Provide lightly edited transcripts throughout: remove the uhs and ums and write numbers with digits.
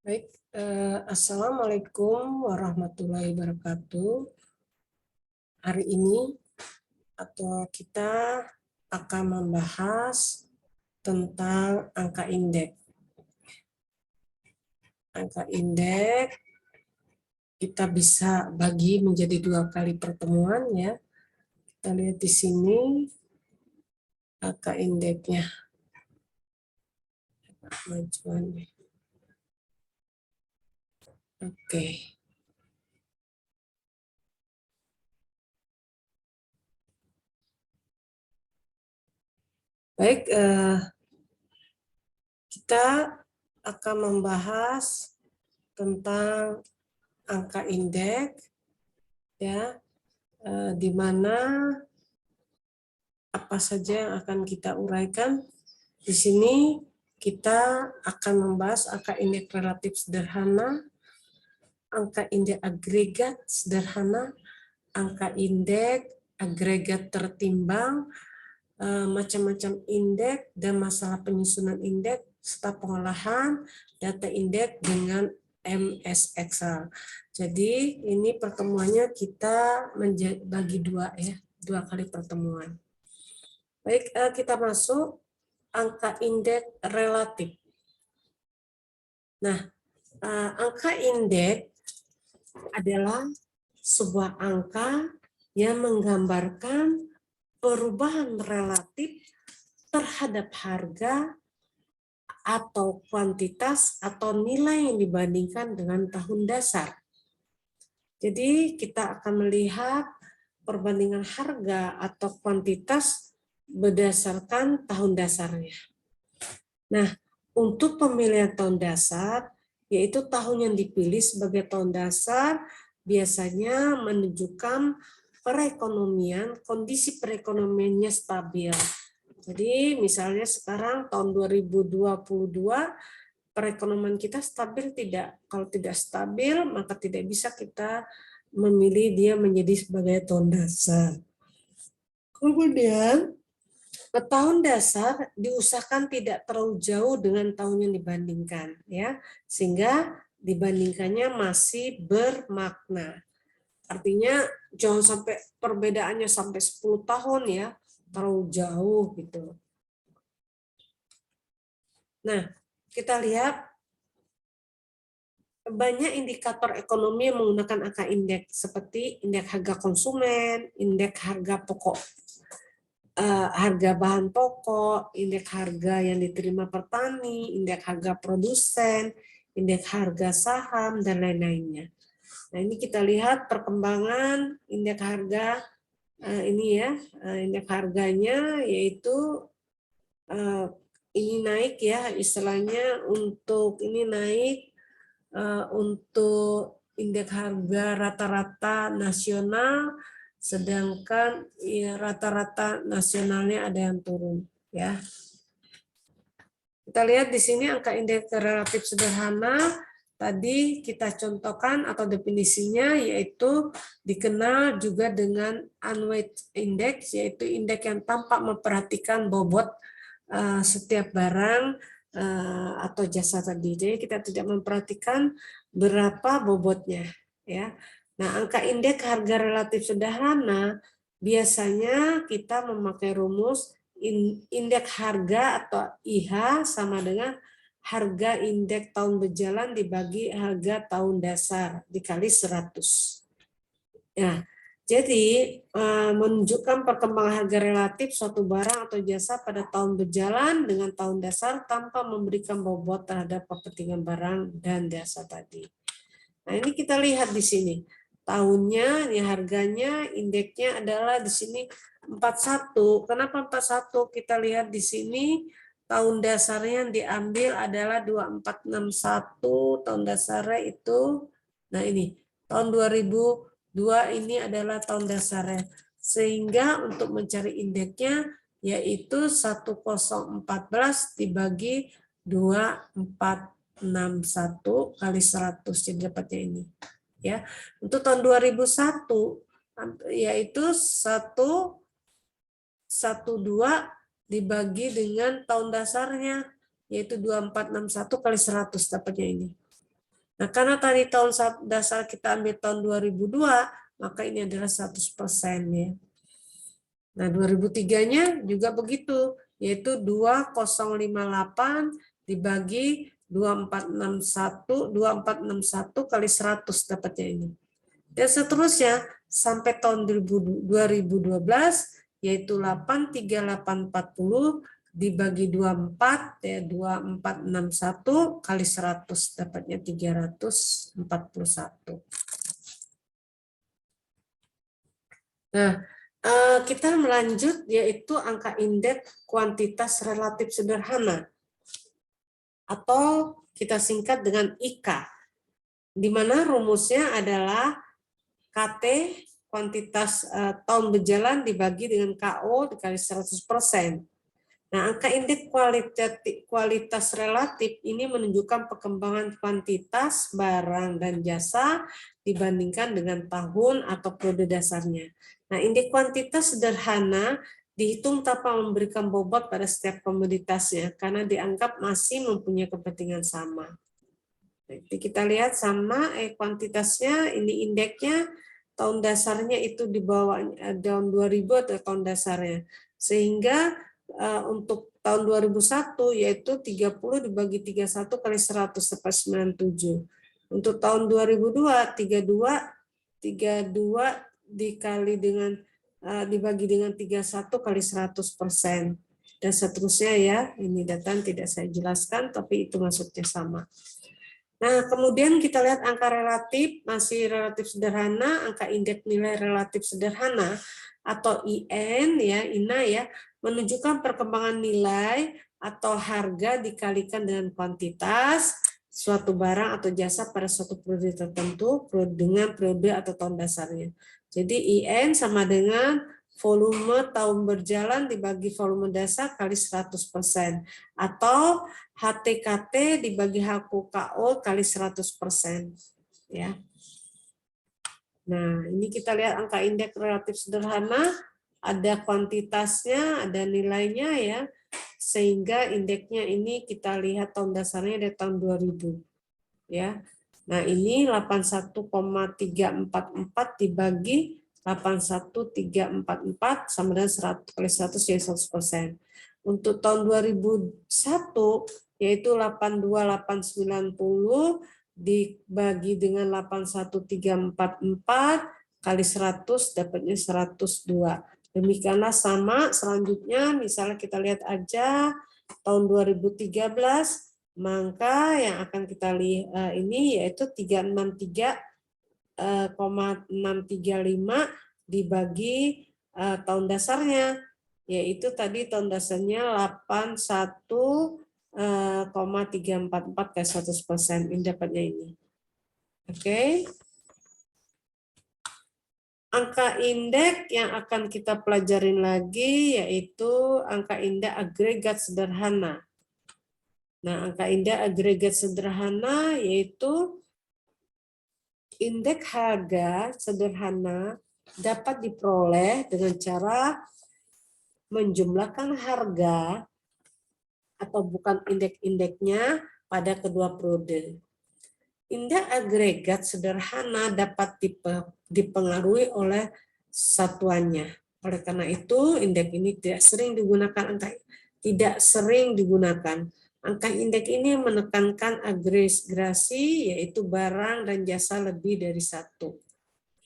Baik, Assalamualaikum warahmatullahi wabarakatuh. Hari ini kita akan membahas tentang angka indeks. Angka indeks kita bisa bagi menjadi 2 kali pertemuan ya. Kita lihat di sini angka indeksnya. Oke. Baik, kita akan membahas tentang angka indeks ya, di mana apa saja yang akan kita uraikan. Di sini kita akan membahas angka indeks relatif sederhana, angka indeks agregat sederhana, angka indeks agregat tertimbang, macam-macam indeks dan masalah penyusunan indeks serta pengolahan data indeks dengan MS Excel. Jadi ini pertemuannya kita bagi 2 ya, 2 kali pertemuan. Baik, kita masuk angka indeks relatif. Nah, angka indeks adalah sebuah angka yang menggambarkan perubahan relatif terhadap harga atau kuantitas atau nilai yang dibandingkan dengan tahun dasar. Jadi kita akan melihat perbandingan harga atau kuantitas berdasarkan tahun dasarnya. Nah, untuk pemilihan tahun dasar, yaitu tahun yang dipilih sebagai tahun dasar, biasanya menunjukkan perekonomian, kondisi perekonomiannya stabil. Jadi misalnya sekarang tahun 2022, perekonomian kita stabil tidak? Kalau tidak stabil, maka tidak bisa kita memilih dia menjadi sebagai tahun dasar. Kemudian, tahun dasar diusahakan tidak terlalu jauh dengan tahun yang dibandingkan, ya, sehingga dibandingkannya masih bermakna. Artinya jangan sampai perbedaannya sampai 10 tahun ya, terlalu jauh gitu. Nah, kita lihat banyak indikator ekonomi yang menggunakan angka indeks seperti indeks harga konsumen, indeks harga pokok, harga bahan pokok, indeks harga yang diterima petani, indeks harga produsen, indeks harga saham, dan lain-lainnya. Nah, ini kita lihat perkembangan indeks harga ini ya, indeks harganya yaitu ini naik ya, istilahnya untuk ini naik untuk indeks harga rata-rata nasional, sedangkan ya, rata-rata nasionalnya ada yang turun ya. Kita lihat di sini angka indeks relatif sederhana. Tadi kita contohkan atau definisinya yaitu dikenal juga dengan unweighted index, yaitu indeks yang tanpa memperhatikan bobot setiap barang atau jasa tadi. Jadi kita tidak memperhatikan berapa bobotnya ya. Nah, angka indeks harga relatif sederhana biasanya kita memakai rumus indeks harga atau IH sama dengan harga indeks tahun berjalan dibagi harga tahun dasar dikali 100. Ya, jadi menunjukkan perkembangan harga relatif suatu barang atau jasa pada tahun berjalan dengan tahun dasar tanpa memberikan bobot terhadap kepentingan barang dan jasa tadi. Nah, ini kita lihat di sini. Tahunnya, ini harganya, indeksnya adalah di sini 41. Kenapa 41? Kita lihat di sini tahun dasarnya yang diambil adalah 2461, tahun dasarnya itu, nah ini, tahun 2002 ini adalah tahun dasarnya. Sehingga untuk mencari indeksnya, yaitu 1014 dibagi 2461 kali 100, jadi dapatnya ini. Ya, untuk tahun 2001 yaitu 112 dibagi dengan tahun dasarnya yaitu 2461 kali 100 dapatnya ini. Nah, karena tadi tahun dasar kita ambil tahun 2002, maka ini adalah 100% ya. Nah, 2003-nya juga begitu, yaitu 2058 dibagi 2461 kali 100 dapatnya ini. Dan seterusnya sampai tahun 2012 yaitu 83840 dibagi 24 ya 2461 kali 100 dapatnya 341. Nah, kita melanjut yaitu angka indeks kuantitas relatif sederhana atau kita singkat dengan IK, di mana rumusnya adalah KT kuantitas tahun berjalan dibagi dengan KO dikali 100%. Nah, angka indeks kualitas relatif ini menunjukkan perkembangan kuantitas barang dan jasa dibandingkan dengan tahun atau periode dasarnya. Nah, indeks kuantitas sederhana dihitung tanpa memberikan bobot pada setiap komoditasnya karena dianggap masih mempunyai kepentingan sama. Jadi kita lihat sama kuantitasnya, ini indeksnya, tahun dasarnya itu di bawah tahun 2000 atau tahun dasarnya. Sehingga untuk tahun 2001 yaitu 30 dibagi 31 kali 100 sampai 97. Untuk tahun 2002 32 dikali dengan dibagi dengan 31 kali 100%. Dan seterusnya ya, ini data tidak saya jelaskan tapi itu maksudnya sama. Nah, kemudian kita lihat angka relatif, masih relatif sederhana, angka indeks nilai relatif sederhana atau IN ya, INA ya, menunjukkan perkembangan nilai atau harga dikalikan dengan kuantitas suatu barang atau jasa pada suatu periode tertentu dengan periode atau tahun dasarnya. Jadi IN sama dengan volume tahun berjalan dibagi volume dasar kali 100%, atau HTKT dibagi HKO kali 100%. Ya. Nah, ini kita lihat angka indeks relatif sederhana, ada kuantitasnya, ada nilainya ya, sehingga indeksnya ini kita lihat tahun dasarnya dari tahun 2000. Ya. Nah, ini 81,344 dibagi 81344 sama dengan 100 kali 100 jadi 100%. Untuk tahun 2001 yaitu 82890 dibagi dengan 81344 kali 100 dapatnya 102. Demikianlah sama selanjutnya misalnya kita lihat aja tahun 2013 maka yang akan kita lihat ini yaitu 363,635 dibagi tahun dasarnya, yaitu tadi tahun dasarnya 81,344 ke 100%. Ini dapatnya ini. Oke. Angka indeks yang akan kita pelajarin lagi yaitu angka indeks agregat sederhana. Nah, angka indeks agregat sederhana yaitu indeks harga sederhana dapat diperoleh dengan cara menjumlahkan harga atau bukan indeks-indeksnya pada kedua periode. Indeks agregat sederhana dapat dipengaruhi oleh satuannya. Oleh karena itu, indeks ini tidak sering digunakan. Angka indeks ini menekankan agregasi, yaitu barang dan jasa lebih dari satu.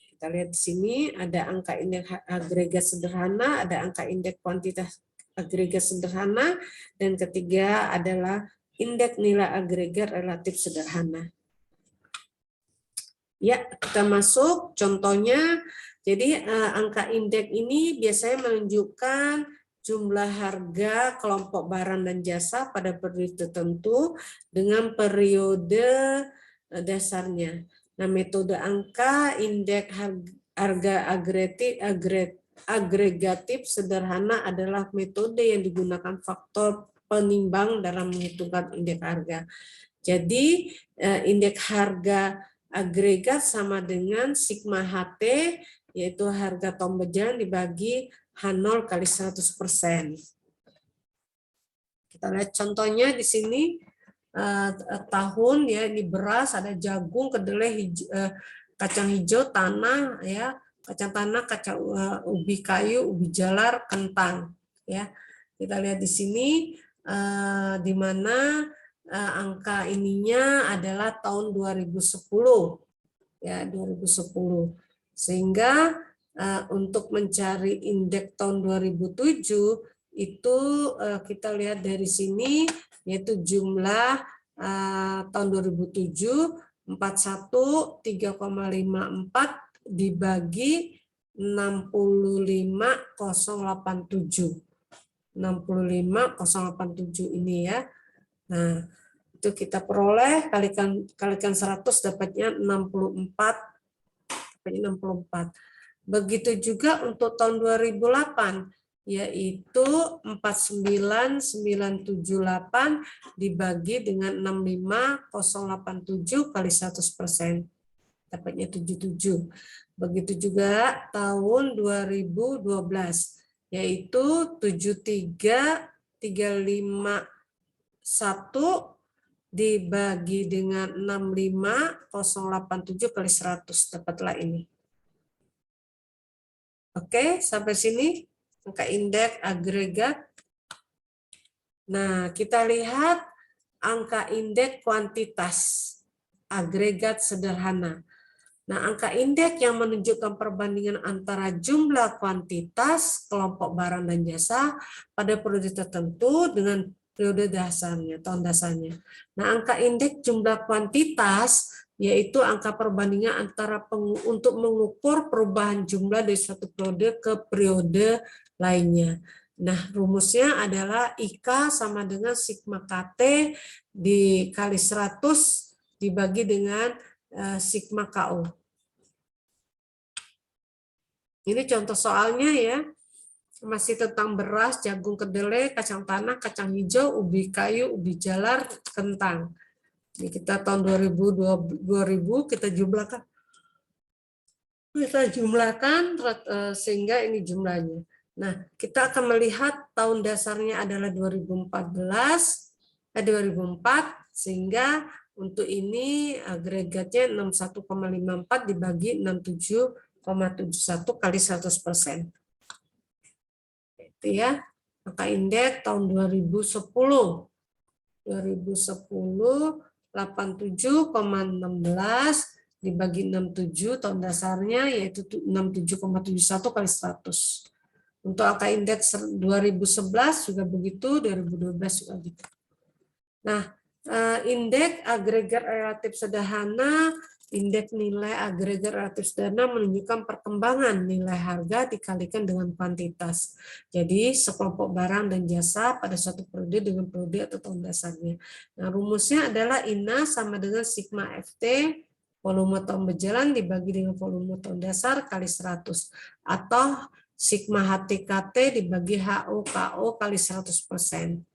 Kita lihat di sini ada angka indeks agregat sederhana, ada angka indeks kuantitas agregat sederhana, dan ketiga adalah indeks nilai agregat relatif sederhana. Ya, kita masuk contohnya. Jadi angka indeks ini biasanya menunjukkan jumlah harga kelompok barang dan jasa pada periode tertentu dengan periode dasarnya. Nah, metode angka indeks harga agregatif sederhana adalah metode yang digunakan faktor penimbang dalam menghitungkan indeks harga. Jadi indeks harga agregat sama dengan sigma HT, yaitu harga tahun berjalan dibagi H0 kali 100%. Kita lihat contohnya di sini. tahun ya, ini beras, ada jagung, kedelai, kacang hijau, tanah ya, kacang tanah, kacang ubi kayu, ubi jalar, kentang ya. Kita lihat di sini di mana angka ininya adalah tahun 2010 ya, 2010. Sehingga untuk mencari indeks tahun 2007 itu kita lihat dari sini, yaitu jumlah tahun 2007 41 3,54 dibagi 65087. 65087 ini ya. Nah, itu kita peroleh, kalikan 100 dapatnya 64. Begitu juga untuk tahun 2008, yaitu 49978 dibagi dengan 65087 kali 100%, dapatnya 77. Begitu juga tahun 2012, yaitu 73351 dibagi dengan 65087 kali 100, dapatlah ini. Oke, sampai sini angka indeks agregat. Nah, kita lihat angka indeks kuantitas agregat sederhana. Nah, angka indeks yang menunjukkan perbandingan antara jumlah kuantitas kelompok barang dan jasa pada periode tertentu dengan periode dasarnya, tahun dasarnya. Nah, angka indeks jumlah kuantitas yaitu angka perbandingan antara untuk mengukur perubahan jumlah dari suatu periode ke periode lainnya. Nah, rumusnya adalah IK sama dengan sigma KT dikali 100 dibagi dengan sigma KO. Ini contoh soalnya ya, masih tentang beras, jagung, kedelai, kacang tanah, kacang hijau, ubi kayu, ubi jalar, kentang. Ini kita tahun 2000 kita jumlahkan. Sehingga ini jumlahnya. Nah, kita akan melihat tahun dasarnya adalah 2004, sehingga untuk ini agregatnya 61,54 dibagi 67,71 kali 100%. Itu ya, maka indeks tahun 2010. 87,16 dibagi 67 tahun dasarnya yaitu 67,71 kali 100. Untuk angka indeks 2011 juga begitu, 2012 juga gitu. Nah, indeks agregat relatif sederhana, indeks nilai agregat relatif sederhana menunjukkan perkembangan nilai harga dikalikan dengan kuantitas. Jadi sekelompok barang dan jasa pada suatu periode dengan periode atau tahun dasarnya. Nah, rumusnya adalah INA sama dengan sigma FT volume tahun berjalan dibagi dengan volume tahun dasar kali 100 atau sigma HTKT dibagi HO KO kali 100%.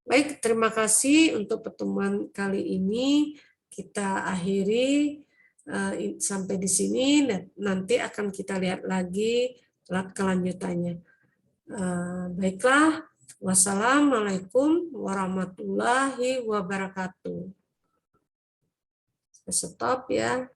Baik, terima kasih untuk pertemuan kali ini. Kita akhiri sampai di sini. Nanti akan kita lihat lagi kelanjutannya. Baiklah, wassalamualaikum warahmatullahi wabarakatuh. Stop ya.